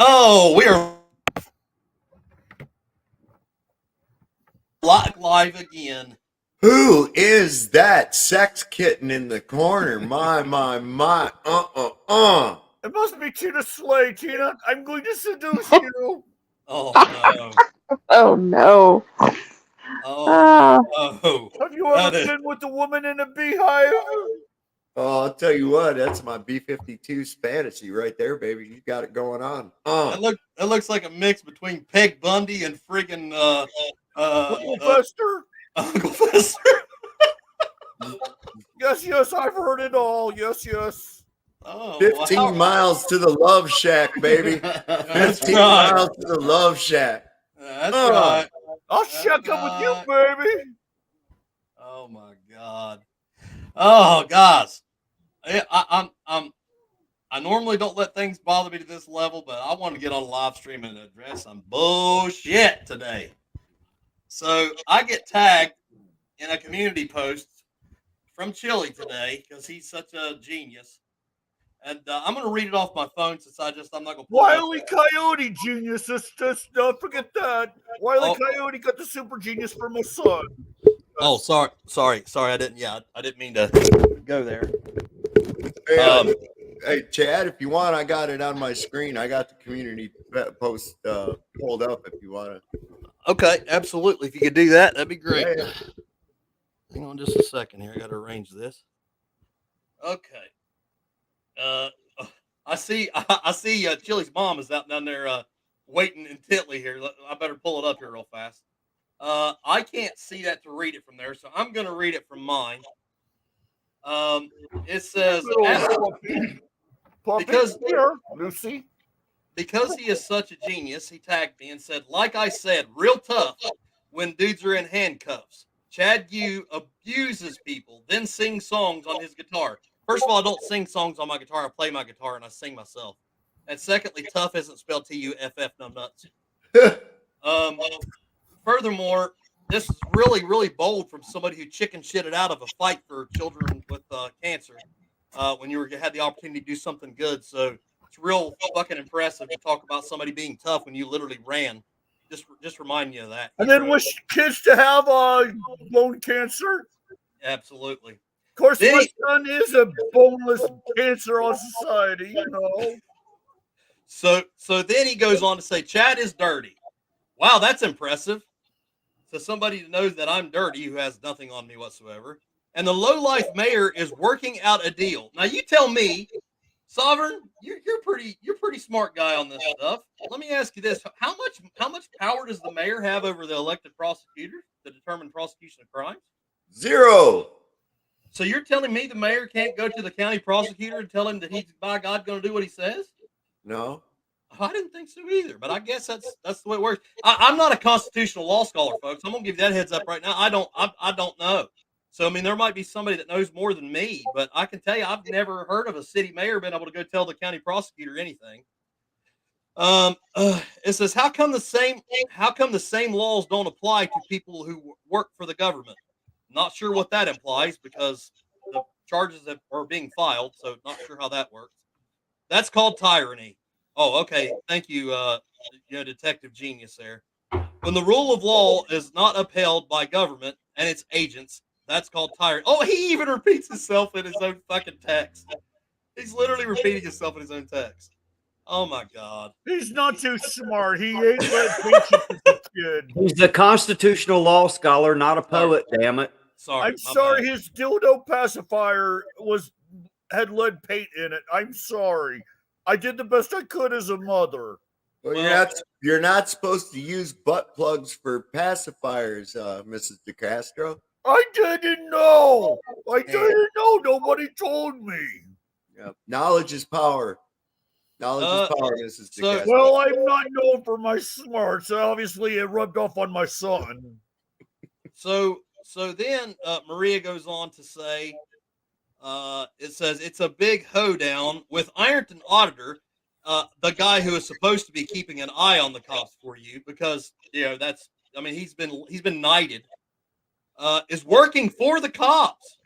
Oh, we are live again. Who is that sex kitten in the corner? My. It must be Tina Slay, Tina. I'm going to seduce you. Oh no. Oh no. Oh Ah, no. Have you ever That is, been with a woman in a beehive? Oh, I'll tell you what, that's my B-52 fantasy right there, baby. You got it going on. that looks like a mix between Peg Bundy and friggin' Uncle uh Fester? Uncle Fester. Yes, I've heard it all. Yes. Oh, 15 miles to the love shack, baby. That's 15 right. miles to the love shack. That's Uh. right. I'll That's check up with you, right. baby. Oh my God. Oh, guys. I normally don't let things bother me to this level, but I want to get on live stream and address some bullshit today. So I get tagged in a community post from Chili today because he's such a genius, and I'm going to read it off my phone since I'm not going to pull it up. Wile E. Coyote genius. Just don't forget that. Wile E. Oh. Coyote got the super genius for my son. Oh, sorry. I didn't. Yeah, I didn't mean to go there. Hey, Chad, if you want, I got it on my screen. I got the community post pulled up if you want to. Okay, absolutely. If you could do that, that'd be great. Yeah. Hang on just a second here. I got to arrange this. Okay. I see. I see. Chili's mom is out down there waiting intently here. I better pull it up here real fast. I can't see that to read it from there, so I'm going to read it from mine. It says because here, Lucy. Because he is such a genius, he tagged me and said, like I said, real tough when dudes are in handcuffs. Chad Yu abuses people, then sings songs on his guitar. First of all, I don't sing songs on my guitar. I play my guitar and I sing myself. And secondly, tough isn't spelled T-U-F-F, no nuts. Furthermore, this is really, really bold from somebody who chicken shitted out of a fight for children with cancer when you had the opportunity to do something good. So it's real fucking impressive to talk about somebody being tough when you literally ran. Just remind you of that. And then wish kids to have bone cancer. Absolutely. Of course, Then my son is a boneless cancer on society, you know. So then he goes on to say, Chad is dirty. Wow, that's impressive. So somebody knows that I'm dirty who has nothing on me whatsoever. And the lowlife mayor is working out a deal. Now you tell me, Sovereign, you're pretty smart guy on this stuff. Let me ask you this: how much power does the mayor have over the elected prosecutors to determine prosecution of crimes? 0. So you're telling me the mayor can't go to the county prosecutor and tell him that he's by God going to do what he says? No. I didn't think so either, but I guess that's the way it works. I'm not a constitutional law scholar, folks. I'm gonna give you that heads up right now. I don't know. So I mean, there might be somebody that knows more than me, but I can tell you, I've never heard of a city mayor being able to go tell the county prosecutor anything. It says, how come the same laws don't apply to people who work for the government? Not sure what that implies because the charges that are being filed, so not sure how that works. That's called tyranny. Oh, okay. Thank you, Detective Genius there. When the rule of law is not upheld by government and its agents, that's called tyranny. Oh, he even repeats himself in his own fucking text. He's literally repeating himself in his own text. Oh my God. He's not too smart. He ain't lead paint as a kid. He's a constitutional law scholar, not a poet, damn it. Sorry. I'm sorry his dildo pacifier had lead paint in it. I'm sorry. I did the best I could as a mother. Well, you're not supposed to use butt plugs for pacifiers, Mrs. DeCastro. I didn't know. Nobody told me. Yep. Knowledge is power. Knowledge is power, Mrs. DeCastro. Well, I'm not known for my smarts. Obviously, it rubbed off on my son. So then Maria goes on to say, it says it's a big hoedown with Ironton Auditor, the guy who is supposed to be keeping an eye on the cops for you because he's been knighted, is working for the cops.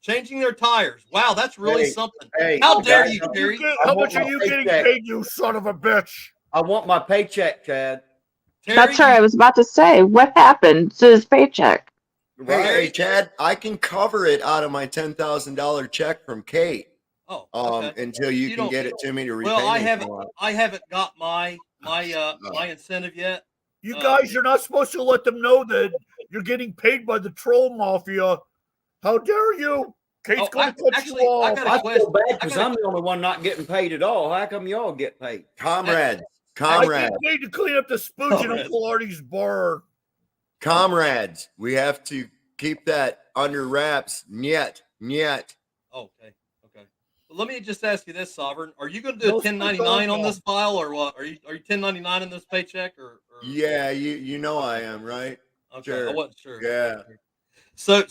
Changing their tires. Wow, that's really Hey, something. hey, How dare guys, you, Terry? How I want much are my you getting paycheck. paid, you son of a bitch? I want my paycheck, Chad. Terry, That's right. I was about to say, what happened to his paycheck? Hey, Chad, I can cover it out of my $10,000 check from Kate. Oh, okay. Until you can don't- get it to me to repay Well, I me. haven't got my incentive yet. You guys, you're not supposed to let them know that you're getting paid by the troll mafia. How dare you? Kate's going to cut actually, you I off. got a I question. feel bad because I'm the only one not getting paid at all. How come y'all get paid? Comrades, I comrades, get paid to clean up the spooge in Uncle Artie's bar. comrades. We have to keep that under wraps. Niet. Okay. Well, let me just ask you this, Sovereign. Are you going to do a No, 1099 on no. this file, or what? Are you 1099 in this paycheck, or? Yeah, you know I am, right? Okay, Sure. I wasn't sure. Yeah. So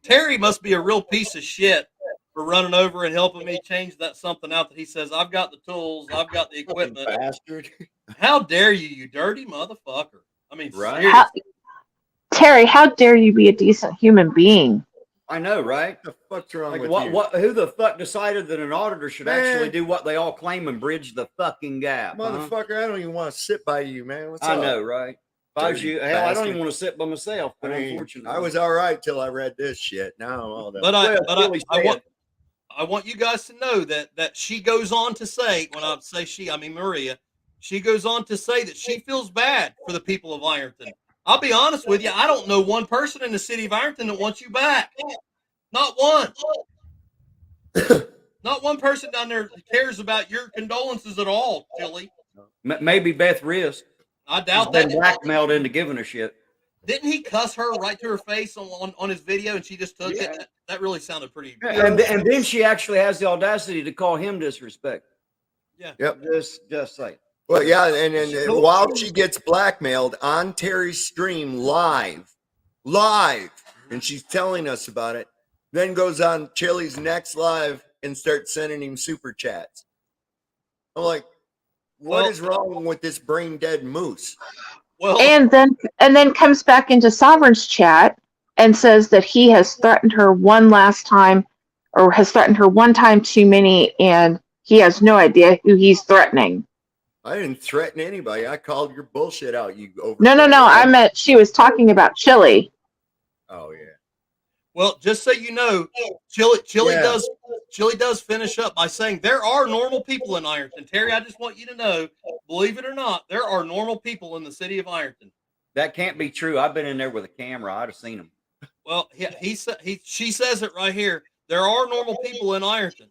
Terry must be a real piece of shit for running over and helping me change that something out that he says I've got the tools, I've got the equipment. Bastard. How dare you dirty motherfucker? I mean, Right. seriously. Terry, how dare you be a decent human being? I know, right? What the fuck's wrong Like with what? you? What? Who the fuck decided that an auditor should Man. actually do what they all claim and bridge the fucking gap? huh? Motherfucker, I don't even want to sit by you, man. What's I up? know, right? If I was Dirty you, hell, I don't bastard. even want to sit by myself. But unfortunately, I was all right till I read this shit. Now I'm all that. But Well, I want you guys to know that she goes on to say, when I say she, I mean Maria, she goes on to say that she feels bad for the people of Ironton. I'll be honest with you, I don't know one person in the city of Ironton that wants you back. Not one. Not one person down there cares about your condolences at all, Chili. maybe Beth Risk I has doubt been that. blackmailed into giving a shit. Didn't he cuss her right to her face on his video and she just took Yeah. it? That really sounded pretty. And then she actually has the audacity to call him disrespectful. Yeah. Yep. Just say. Well, yeah, and while she gets blackmailed on Terry's stream live, and she's telling us about it, then goes on Chili's next live and starts sending him super chats. I'm like, what is wrong with this brain dead moose? Well, And then comes back into Sovereign's chat and says that he has threatened her one last time, or has threatened her one time too many, and he has no idea who he's threatening. I didn't threaten anybody. I called your bullshit out. You over. No. I meant she was talking about Chili. Oh yeah. well, just so you know, Chili Yeah. does finish up by saying there are normal people in Ironton. Terry, I just want you to know, believe it or not, there are normal people in the city of Ironton. That can't be true. I've been in there with a camera. I'd have seen him. Well, she says it right here. There are normal people in Ironton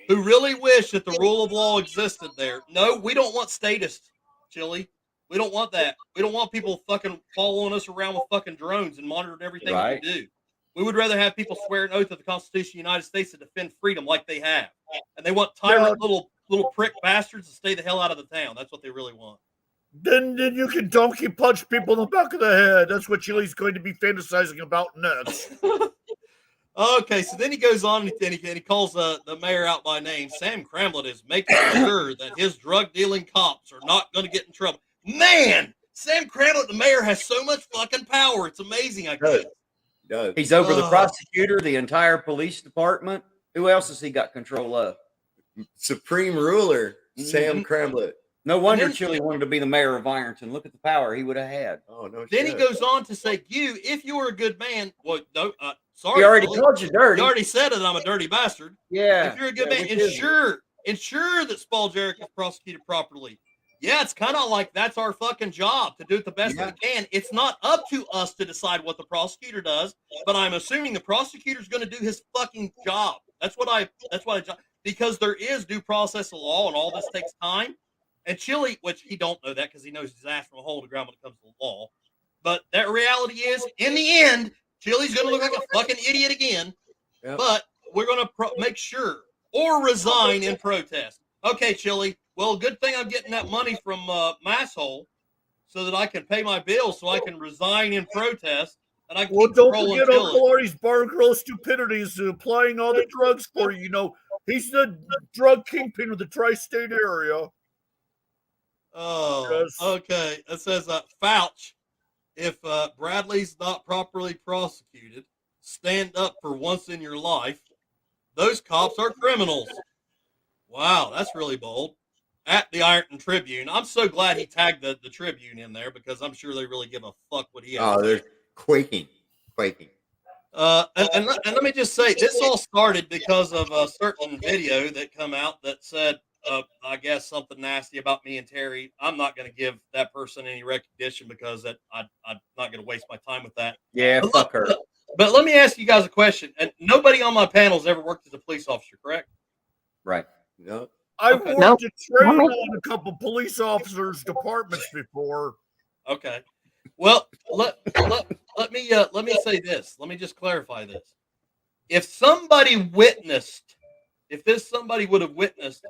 who really wish that the rule of law existed there. No, we don't want statists, Chili. We don't want that. We don't want people fucking following us around with fucking drones and monitoring everything Right. we do. We would rather have people swear an oath of the Constitution of the United States to defend freedom like they have. And they want tyrant little prick bastards to stay the hell out of the town. That's what they really want. Then you can donkey punch people in the back of the head. That's what Chili's going to be fantasizing about next. Okay, so then he goes on and he calls the mayor out by name. Sam Cramlett is making sure that his drug dealing cops are not going to get in trouble. Man, Sam Cramlett, the mayor, has so much fucking power. It's amazing, I guess. Does. He's over the prosecutor, the entire police department. Who else has he got control of? Supreme ruler Sam Cramlett. No wonder then- Chili wanted to be the mayor of Ironton. Look at the power he would have had. Oh no. Then he shit. goes on to say, if you were a good man, well, no, sorry. He already Billy, called you dirty. you already said it, I'm a dirty bastard. Yeah. If you're a good Yeah, man, which is it? ensure that Spaljarek is prosecuted properly. Yeah, it's kind of like that's our fucking job to do it the best we can. It's not up to us to decide what the prosecutor does, but I'm assuming the prosecutor's going to do his fucking job. That's what I because there is due process of law and all this takes time. And Chili, which he don't know that because he knows his ass from a hole to the ground when it comes to the law. But that reality is, in the end, Chili's going to look like a fucking idiot again. Yep. But we're going to make sure or resign in protest. Okay, Chili. Well, good thing I'm getting that money from Masshole so that I can pay my bills so I can resign in protest. And I can Well, keep don't trolling forget Chili. Uncle Artie's bar girl stupidity is applying all the drugs for you. You know, he's the drug kingpin of the tri-state area. Oh, Yes. okay. It says Fouch, if Bradley's not properly prosecuted, stand up for once in your life. Those cops are criminals. Wow, that's really bold. At the Ironton Tribune. I'm so glad he tagged the Tribune in there because I'm sure they really give a fuck what he has Oh, to they're say. quaking. And let me just say, this all started because of a certain video that come out that said, I guess something nasty about me and Terry. I'm not going to give that person any recognition because I'm not going to waste my time with that. Yeah, But fuck her. But let me ask you guys a question. And nobody on my panel has ever worked as a police officer, correct? Right. No. I've Okay. worked to train Nope. on a couple police officers' departments before. Okay. Well, let me say this. Let me just clarify this. If somebody would have witnessed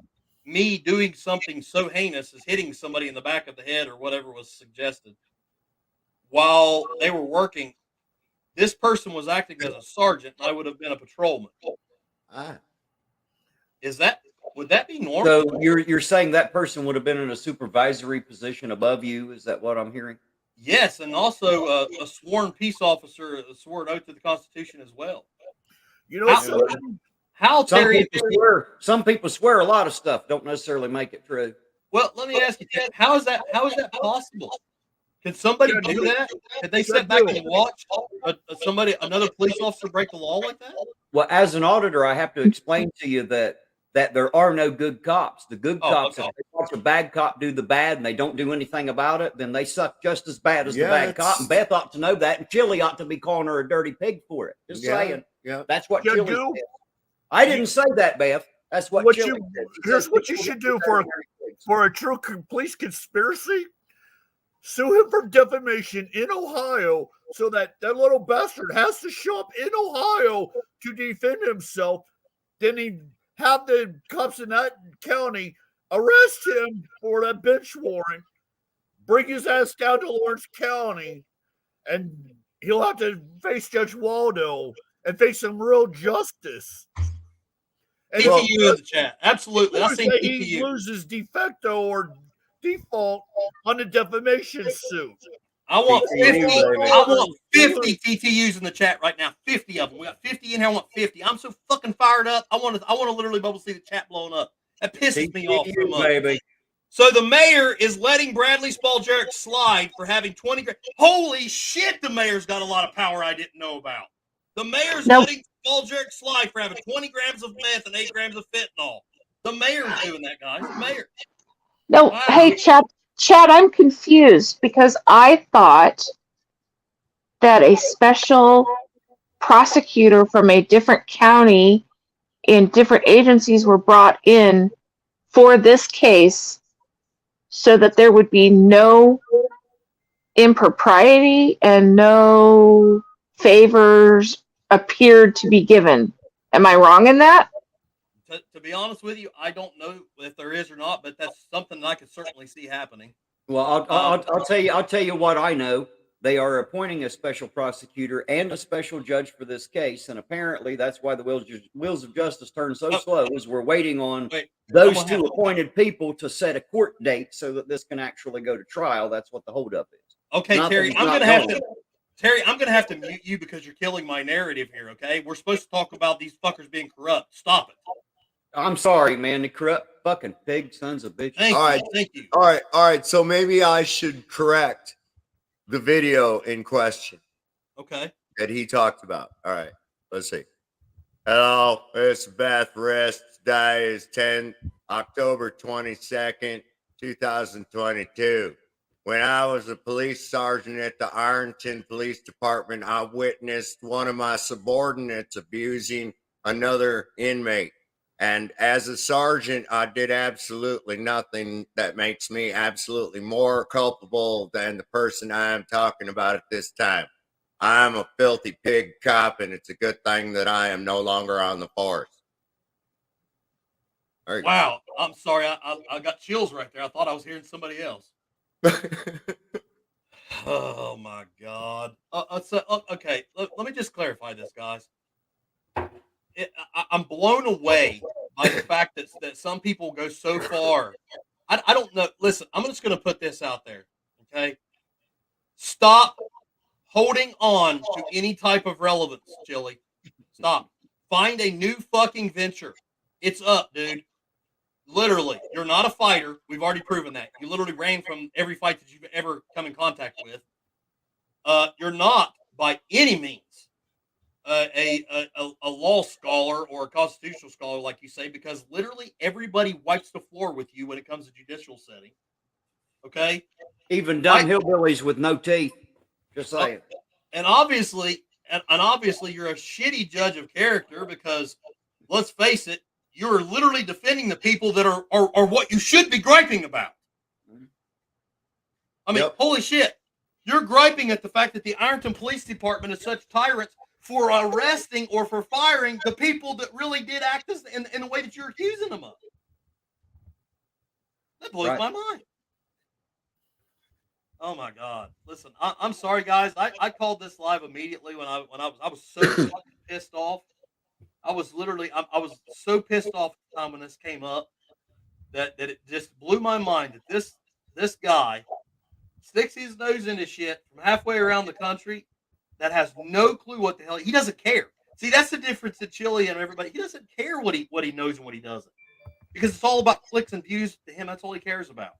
me doing something so heinous as hitting somebody in the back of the head or whatever was suggested while they were working, this person was acting as a sergeant and I would have been a patrolman. Ah. Would that be normal? So you're saying that person would have been in a supervisory position above you? Is that what I'm hearing? Yes, and also a sworn peace officer, a sworn oath to the Constitution as well. You know, How Terry? Some people swear a lot of stuff. Don't necessarily make it true. Well, let me ask you, how is that possible? Can somebody do that? Could they sit back and watch another police officer break the law like that? Well, as an auditor, I have to explain to you that there are no good cops. The good cops, okay. if they watch a bad cop do the bad and they don't do anything about it, then they suck just as bad as the bad cop. And Beth ought to know that, and Chili ought to be calling her a dirty pig for it. Just saying. Yeah. That's what You Chili do? said. I didn't say that, Beth. That's what Chili said. Here's what you should do for a true police conspiracy. Sue him for defamation in Ohio so that little bastard has to show up in Ohio to defend himself. Then he have the cops in that county arrest him for that bench warrant, bring his ass down to Lawrence County, and he'll have to face Judge Waldo and face some real justice. And TTU in the chat. Absolutely. I seen he TTU. loses de facto or default on the defamation suit. I want TTU, 50 TTUs in the chat right now. 50 of them. We got 50 in here. I want 50. I'm so fucking fired up. I want to literally bubble see the chat blowing up. That pisses me off so much. Baby. So the mayor is letting Bradley Spaljerek slide for having 20 grams. Holy shit, the mayor's got a lot of power I didn't know about. The mayor's letting Spaljerek slide for having 20 grams of meth and 8 grams of fentanyl. The mayor's doing that, guys. The mayor. No, Wow. hey, Chad, I'm confused because I thought that a special prosecutor from a different county and different agencies were brought in for this case so that there would be no impropriety and no favors appeared to be given. Am I wrong in that? To be honest with you, I don't know if there is or not, but that's something that I could certainly see happening. Well, I'll tell you what I know. They are appointing a special prosecutor and a special judge for this case, and apparently that's why the wheels of justice turn so slow. Is we're waiting on those two appointed people to set a court date so that this can actually go to trial. That's what the holdup is. Okay, Terry, I'm gonna have to mute you because you're killing my narrative here. Okay, we're supposed to talk about these fuckers being corrupt. Stop it. I'm sorry, man. The corrupt fucking pig sons of bitches. Thank you. All right. So maybe I should correct the video in question. Okay. That he talked about. All right. Let's see. Hello, it's Beth Rest. Today is October 22nd, 2022. When I was a police sergeant at the Ironton Police Department, I witnessed one of my subordinates abusing another inmate. And as a sergeant, I did absolutely nothing that makes me absolutely more culpable than the person I am talking about at this time. I'm a filthy pig cop, and it's a good thing that I am no longer on the force. Wow. I'm sorry. I got chills right there. I thought I was hearing somebody else. Oh, my God. Okay. Let me just clarify this, guys. I'm blown away by the fact that some people go so far. I don't know. Listen, I'm just going to put this out there. Okay. Stop holding on to any type of relevance, Chili. Stop. Find a new fucking venture. It's up, dude. Literally, you're not a fighter. We've already proven that. You literally ran from every fight that you've ever come in contact with. You're not, by any means, a law scholar or a constitutional scholar, like you say, because literally everybody wipes the floor with you when it comes to judicial setting. Okay? Even dumb hillbillies with no teeth. Just saying. And obviously, you're a shitty judge of character because, let's face it, you're literally defending the people that are what you should be griping about. I mean, holy shit. You're griping at the fact that the Ironton Police Department is such tyrants for arresting or for firing the people that really did act in the way that you're accusing them of. That blows my mind. Oh my God! Listen, I'm sorry, guys. I called this live immediately when I was so fucking pissed off. I was literally I was so pissed off at the time when this came up that it just blew my mind that this guy sticks his nose into shit from halfway around the country that has no clue what the hell he doesn't care. See, that's the difference in Chili and everybody. He doesn't care what he knows and what he doesn't, because it's all about clicks and views to him. That's all he cares about.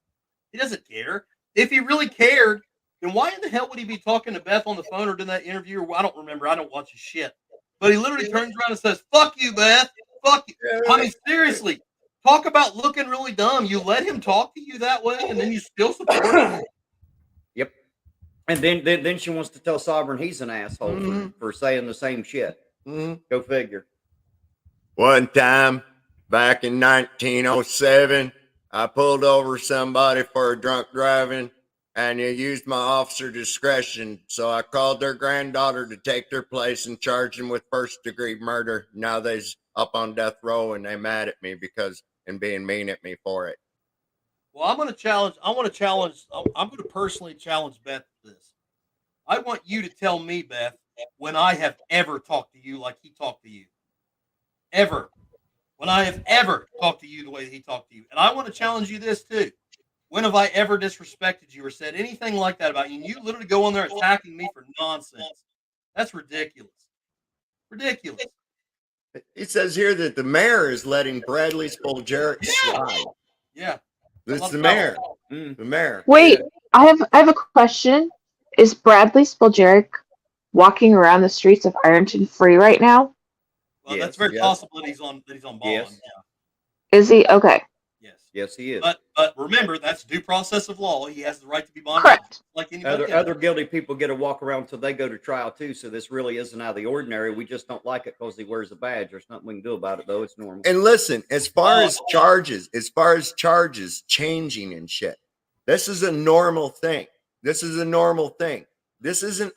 He doesn't care. If he really cared, then why in the hell would he be talking to Beth on the phone or doing that interview? Or I don't remember. I don't watch his shit. But he literally turns around and says, "Fuck you, Beth. Fuck you." I mean, seriously, talk about looking really dumb. You let him talk to you that way, and then you still support him. Yep. And then she wants to tell Sovereign he's an asshole for saying the same shit. Go figure. One time back in 1907, I pulled over somebody for drunk driving, and you used my officer discretion. So I called their granddaughter to take their place and charged them with first-degree murder. Now they's up on death row, and they mad at me and being mean at me for it. Well, I'm going to personally challenge Beth to this. I want you to tell me, Beth, when I have ever talked to you like he talked to you. Ever. When I have ever talked to you the way that he talked to you. And I want to challenge you this too. When have I ever disrespected you or said anything like that about you? And you literally go on there attacking me for nonsense. That's ridiculous. Ridiculous. It says here that the mayor is letting Bradley Spoljaric slide. Yeah. It's the mayor. The mayor. Wait, I have a question. Is Bradley Spoljaric walking around the streets of Ironton free right now? Well, that's very possible that he's on bond. Yes. Yeah. Is he? Okay. Yes, he is. But remember, that's due process of law. He has the right to be bonded. Correct. Like anybody else. Other guilty people get to walk around until they go to trial too. So this really isn't out of the ordinary. We just don't like it because he wears a badge. There's nothing we can do about it, though. It's normal. And listen, as far as charges changing and shit, this is a normal thing. This isn't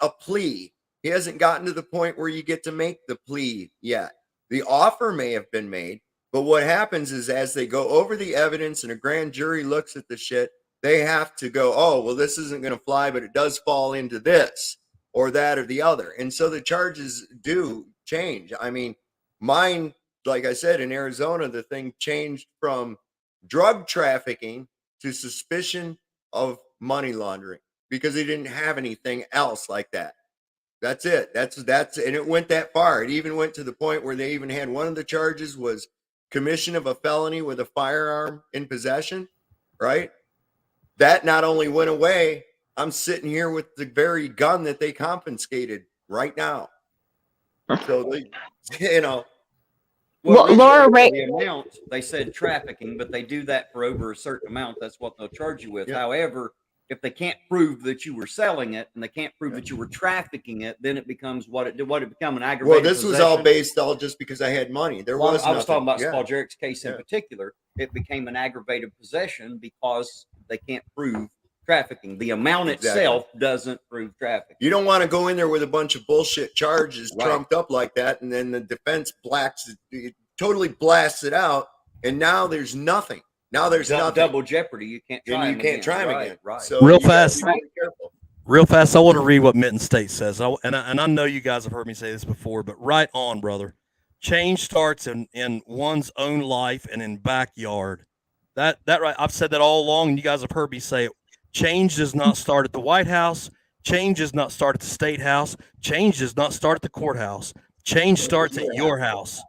a plea. He hasn't gotten to the point where you get to make the plea yet. The offer may have been made, but what happens is as they go over the evidence and a grand jury looks at the shit, they have to go, oh, well, this isn't going to fly, but it does fall into this or that or the other. And so the charges do change. I mean, mine, like I said, in Arizona, the thing changed from drug trafficking to suspicion of money laundering because they didn't have anything else like that. That's it. That's and it went that far. It even went to the point where they even had one of the charges was commission of a felony with a firearm in possession, right? That not only went away, I'm sitting here with the very gun that they confiscated right now. So they, Well, Laura Ray, the amount, they said trafficking, but they do that for over a certain amount. That's what they'll charge you with. Yeah. However, if they can't prove that you were selling it and they can't prove that you were trafficking it, then it becomes what it become an aggravated well, this was all possession. based all just because I had money. I was talking about yeah. Spoljaric's case in particular. It became an aggravated possession because they can't prove trafficking. The amount itself doesn't prove trafficking. You don't want to go in there with a bunch of bullshit charges trumped up like that, and then the defense totally blasts it out, and now there's nothing. Now there's nothing. Double jeopardy. You can't try and you can't try them again. Right. So Real fast. Real fast, I want to read what Mitten State says. And I know you guys have heard me say this before, but right on, brother. Change starts in one's own life and in backyard. That right. I've said that all along, and you guys have heard me say it. Change does not start at the White House. Change does not start at the state house. Change does not start at the courthouse. Change starts at your house.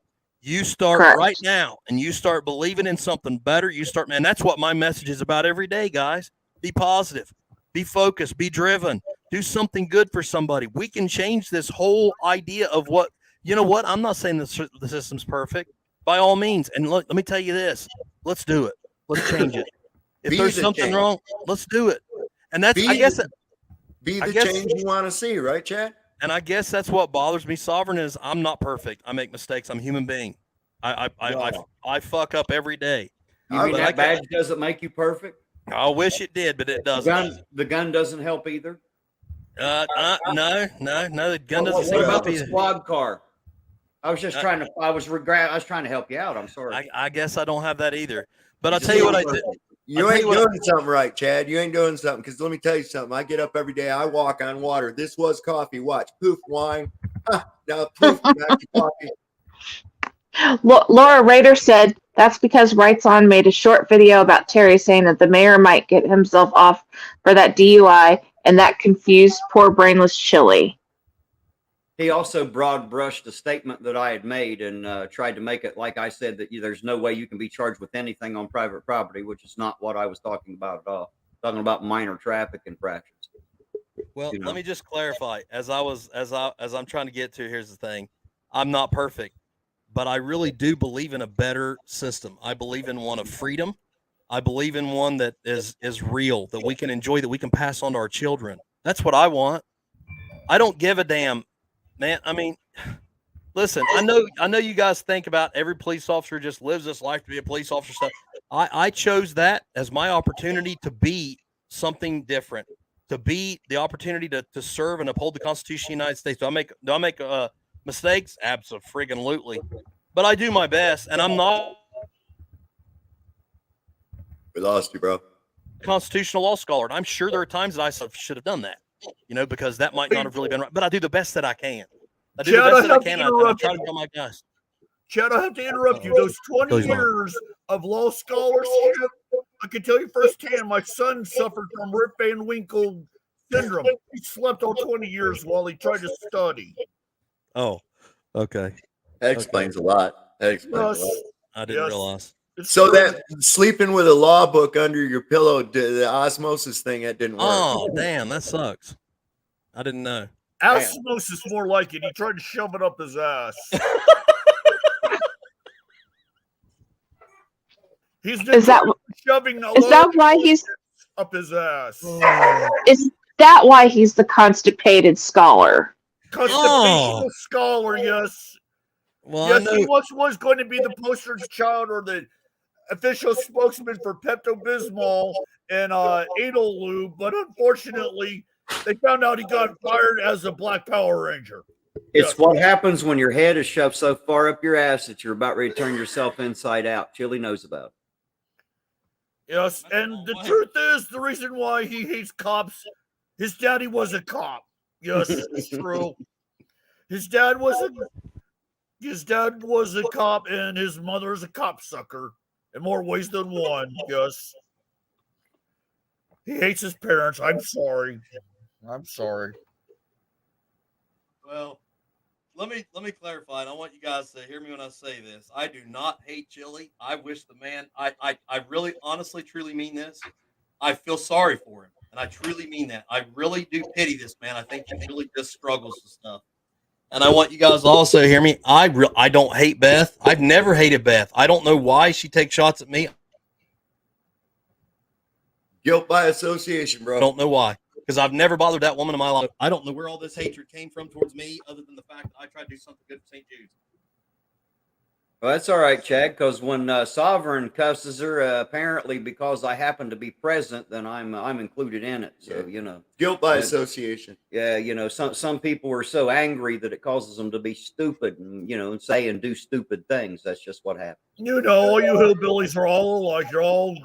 You start Correct. right now, and you start believing in something better. You start, man. That's what my message is about every day, guys. Be positive, be focused, be driven. Do something good for somebody. We can change this whole idea of what, you know what? I'm not saying the system's perfect by all means. And look, let me tell you this. Let's do it. Let's change it. If Be there's the something change. wrong, let's do it. And that's, Be I guess, Be I the guess- change you want to see, right, Chad? and I guess that's what bothers me, Sovereign, is I'm not perfect. I make mistakes. I'm a human being. I fuck up every day. You mean I that like badge doesn't make you perfect? I wish it did, but it doesn't. The gun doesn't help either. No. The gun doesn't What seem to about help the either. squad car? I was just trying to. I was trying to help you out. I'm sorry. I guess I don't have that either. But I'll Just tell you what I being did. perfect. You I'll tell ain't you what- doing something right, Chad. You ain't doing something. Because let me tell you something. I get up every day. I walk on water. This was coffee. Watch. Poof, wine. Now, poof, back to coffee. Laura Rader said that's because Rights On made a short video about Terry saying that the mayor might get himself off for that DUI, and that confused poor brainless Chili. He also broad brushed a statement that I had made and tried to make it like I said that there's no way you can be charged with anything on private property, which is not what I was talking about at all. Talking about minor traffic infractions. Well, You know. let me just clarify. As I'm trying to get to, here's the thing. I'm not perfect, but I really do believe in a better system. I believe in one of freedom. I believe in one that is real, that we can enjoy, that we can pass on to our children. That's what I want. I don't give a damn, man. I mean, listen, I know you guys think about every police officer just lives this life to be a police officer stuff. I chose that as my opportunity to be something different, to be the opportunity to serve and uphold the Constitution of the United States. Do I make mistakes? Abso-friggin-lutely. But I do my best, and I'm not We lost you, bro. a constitutional law scholar. And I'm sure there are times that I should have done that, because that might not have really been right. But I do the best that I can. I do Chad, the best that I have can. to And I interrupt try to you. tell my guys. Chad, I have to interrupt you. Those 20 Goes on. years of law scholarship, I can tell you firsthand, my son suffered from Rip Van Winkle syndrome. He slept all 20 years while he tried to study. Oh, okay. That explains a lot. That explains a lot. Yes, I didn't Yes. realize. it's So true. that sleeping with a law book under your pillow, the osmosis thing, that didn't work. Oh, damn, that sucks. I didn't know. Osmosis is more like it. He tried to shove it up his ass. He's Is that shoving a is that why he's up his ass. is that why he's the constipated scholar? Constitutional scholar, yes. Well, Yes, I he know. once was going to be the poster child or the official spokesman for Pepto-Bismol and anal lube, but unfortunately, they found out he got fired as a Black Power Ranger. It's Yes. what happens when your head is shoved so far up your ass that you're about ready to turn yourself inside out. Chili knows about it. Yes, and the truth is, the reason why he hates cops, his daddy was a cop. Yes, it's true. His dad was a cop, and his mother is a copsucker in more ways than one. Yes, he hates his parents. I'm sorry. Well, let me clarify, and I want you guys to hear me when I say this. I do not hate Chili. I wish the man. I really, honestly, truly mean this. I feel sorry for him, and I truly mean that. I really do pity this man. I think he really just struggles with stuff. And I want you guys to also hear me. I don't hate Beth. I've never hated Beth. I don't know why she takes shots at me. Guilt by association, bro. I don't know why. Because I've never bothered that woman in my life. I don't know where all this hatred came from towards me, other than the fact that I tried to do something good for St. Jude's. Well, that's all right, Chad, because when Sovereign cusses her, apparently because I happen to be present, then I'm included in it. So, Guilt by Yeah. association. yeah, some people are so angry that it causes them to be stupid and, and say and do stupid things. That's just what happens. You know, all you hillbillies are all alike. You're all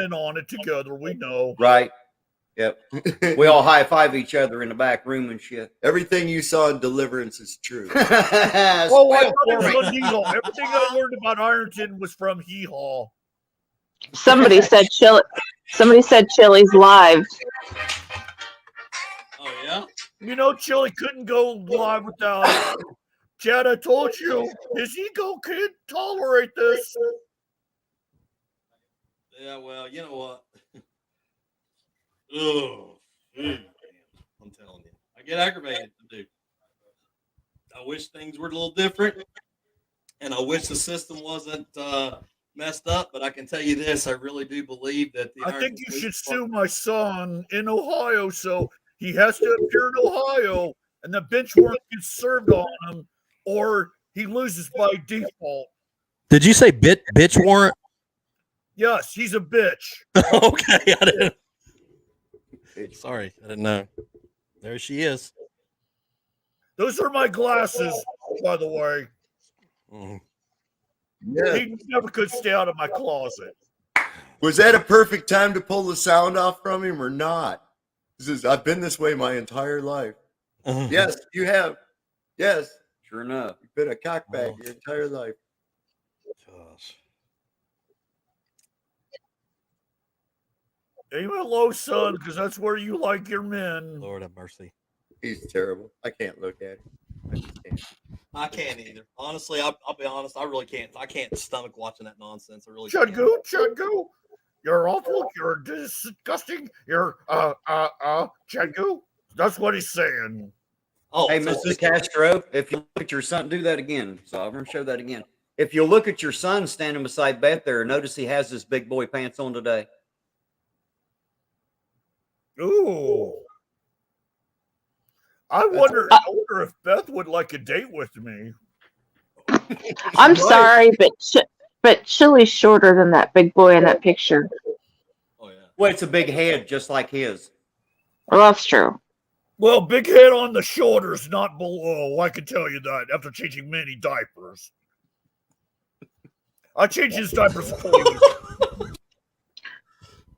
in on it together. We know. Right? Yep. We all high five each other in the back room and shit. Everything you saw in Deliverance is true. Oh, I Spoil thought it for was me. on Hee Haw. Everything I learned about Ironton was from Hee Haw. Somebody said Chili's live. Oh, You know, Chili couldn't go live without it. Chad, I told you, his ego can't tolerate this. Yeah, well, you know what? Oh, man. I'm telling you, I get aggravated, dude. I wish things were a little different, and I wish the system wasn't messed up. But I can tell you this: I really do believe that the I think Ironton you Police should sue Department. my son in Ohio, so he has to appear in Ohio, and the bench warrant gets served on him, or he loses by default. Did you say bitch warrant? Yes, he's a bitch. Okay, I didn't. Sorry, I didn't know. There she is. Those are my glasses, by the way. Mhm. Yeah. He never could stay out of my closet. Was that a perfect time to pull the sound off from him or not? I've been this way my entire life. Yes, you have. Yes, Sure enough. you've been a cockbag your entire life. Gosh. Aim it low, son, because that's where you like your men. Lord have mercy. He's terrible. I can't look at him. I just can't. I can't either. Honestly, I'll be honest. I really can't. I can't stomach watching that nonsense. I really can't. Chadgu, you're awful. You're disgusting. You're Chadgu. That's what he's saying. Oh, Hey, so Mrs. Castro, if you look at your son, do that again. Sovereign, show that again. If you look at your son standing beside Beth there, notice he has his big boy pants on today. Ooh. I wonder if Beth would like a date with me. I'm sorry, but Chili's shorter than that big boy in that picture. Oh yeah. Well, it's a big head, just like his. Well, that's true. Well, big head on the shoulders, not below. I can tell you that after changing many diapers. I changed his diapers fully.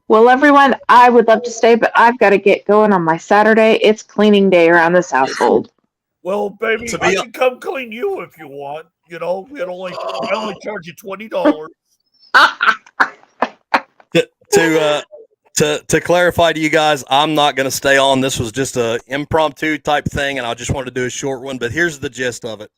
Well, everyone, I would love to stay, but I've got to get going on my Saturday. It's cleaning day around this household. Well, baby, I can come clean you if you want. You know, I only charge you $20. To clarify to you guys, I'm not going to stay on. This was just a impromptu type thing, and I just wanted to do a short one. But here's the gist of it: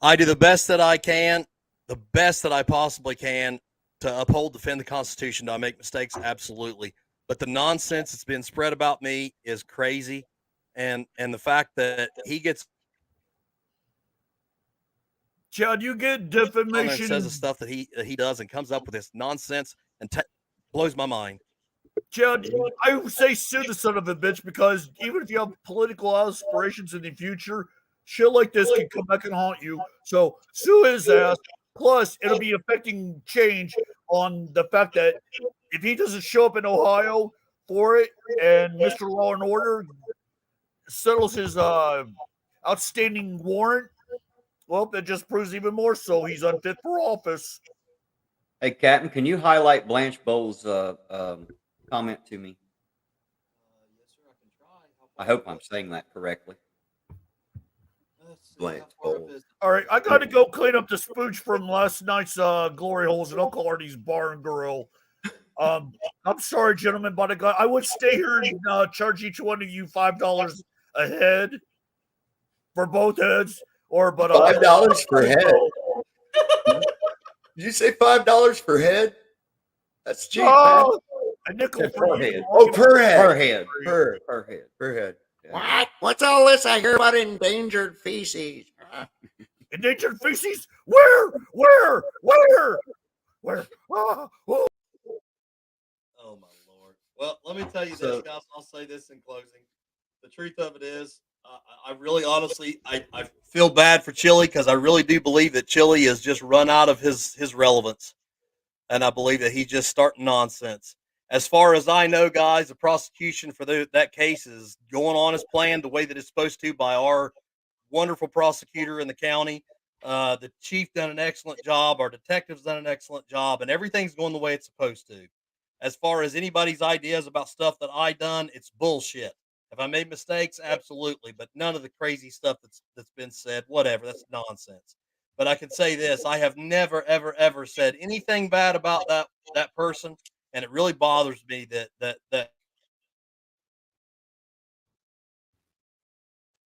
I do the best that I can, the best that I possibly can, to uphold, defend the Constitution. Do I make mistakes? Absolutely. But the nonsense that's been spread about me is crazy, and the fact that he gets Chad, you get on there and defamation. says the stuff that he does and comes up with this nonsense and blows my mind. Chad, I would say sue the son of a bitch, because even if you have political aspirations in the future, shit like this can come back and haunt you. So sue his ass. Plus, it'll be affecting change on the fact that if he doesn't show up in Ohio for it, and Mr. Law and Order settles his outstanding warrant, well, that just proves even more so he's unfit for office. Hey, Captain, can you highlight Blanche Bowles' comment to me? Yes, sir. I can try. I hope I'm saying that correctly. Blanche Bowles. All right, I got to go clean up the spooch from last night's glory holes at Uncle Artie's Bar and Grill. I'm sorry, gentlemen, but I would stay here and charge each one of you $5 a head for both heads, but $5 per head. Did you say $5 per head? That's cheap. Man. A nickel per head. Oh, per head. Per head. Per head. Yeah. What? What's all this I hear about endangered feces? Endangered feces? Where? Oh my Lord. Well, let me tell you this, guys. I'll say this in closing. The truth of it is, I really honestly, I feel bad for Chili, because I really do believe that Chili has just run out of his relevance. And I believe that he's just starting nonsense. As far as I know, guys, the prosecution for that case is going on as planned, the way that it's supposed to, by our wonderful prosecutor in the county. The chief done an excellent job. Our detectives done an excellent job, and everything's going the way it's supposed to. As far as anybody's ideas about stuff that I done, it's bullshit. Have I made mistakes? Absolutely, but none of the crazy stuff that's been said. Whatever, that's nonsense. But I can say this: I have never, ever, ever said anything bad about that person, and it really bothers me that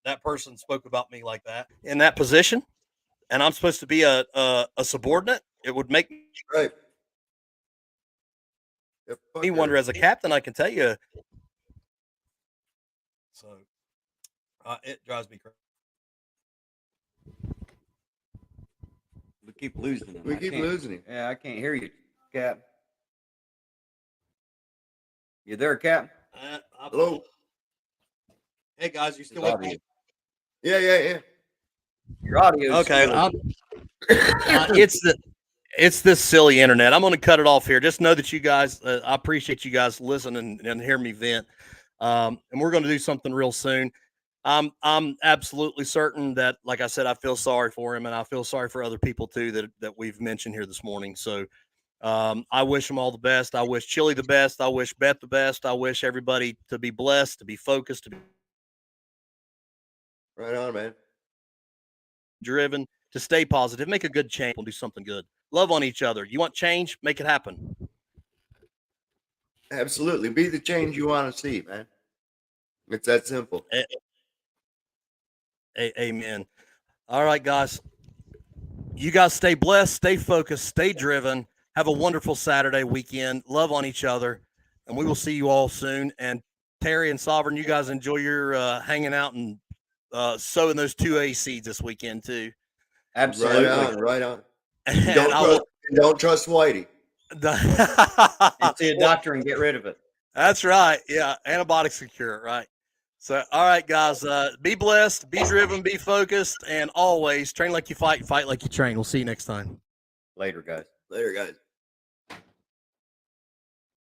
that person spoke about me like that. in that position, and I'm supposed to be a subordinate, it would make Right. Yeah, fuck me wonder her. as a captain, I can tell you. So it drives me crazy. We keep losing him. We I keep can't- losing him. Yeah, I can't hear you, Cap. You there, Cap? Hello. Hey guys, you still His with me? audio. Yeah. Your audio. Okay, it's this silly internet. I'm going to cut it off here. Just know that you guys, I appreciate you guys listening and hear me vent. And we're going to do something real soon. I'm absolutely certain that, like I said, I feel sorry for him, and I feel sorry for other people too that we've mentioned here this morning. So I wish them all the best. I wish Chili the best. I wish Beth the best. I wish everybody to be blessed, to be focused, to be Right on, man. driven, to stay positive, make a good change, we'll do something good. Love on each other. You want change? Make it happen. Absolutely. Be the change you want to see, man. It's that simple. Amen. All right, guys. You guys stay blessed, stay focused, stay driven. Have a wonderful Saturday weekend. Love on each other. And we will see you all soon. And Terry and Sovereign, you guys enjoy your hanging out and sowing those 2A seeds this weekend too. Absolutely. Right on. And Don't trust Whitey. You see a doctor and get rid of it. That's right. Yeah. Antibiotics can cure it, right? So, all right, guys, be blessed, be driven, be focused, and always train like you fight like you train. We'll see you next time. Later, guys. Later, guys.